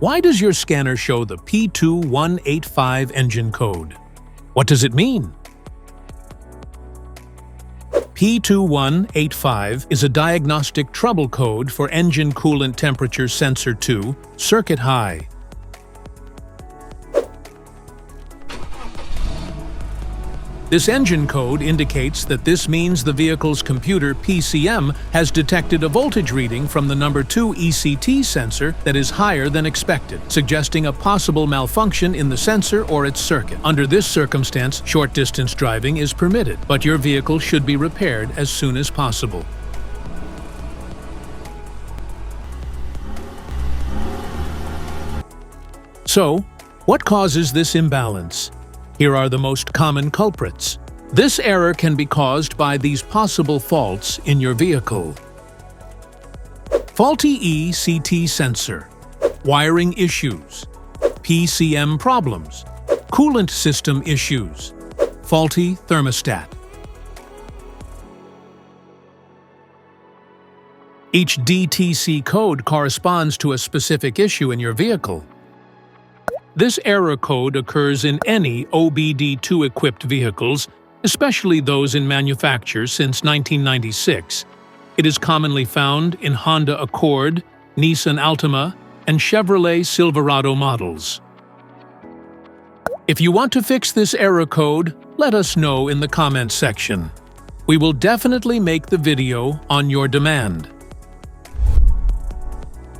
Why does your scanner show the P2185 engine code? What does it mean? P2185 is a diagnostic trouble code for engine coolant temperature sensor 2, circuit high. This engine code indicates that this means the vehicle's computer PCM has detected a voltage reading from the number 2 ECT sensor that is higher than expected, suggesting a possible malfunction in the sensor or its circuit. Under this circumstance, short-distance driving is permitted, but your vehicle should be repaired as soon as possible. So, what causes this imbalance? Here are the most common culprits. This error can be caused by these possible faults in your vehicle. Faulty ECT sensor, wiring issues, PCM problems, coolant system issues, faulty thermostat. Each DTC code corresponds to a specific issue in your vehicle. This error code occurs in any OBD2-equipped vehicles, especially those in manufacture since 1996. It is commonly found in Honda Accord, Nissan Altima, and Chevrolet Silverado models. If you want to fix this error code, let us know in the comments section. We will definitely make the video on your demand.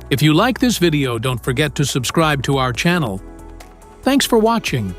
If you like this video, don't forget to subscribe to our channel. Thanks for watching.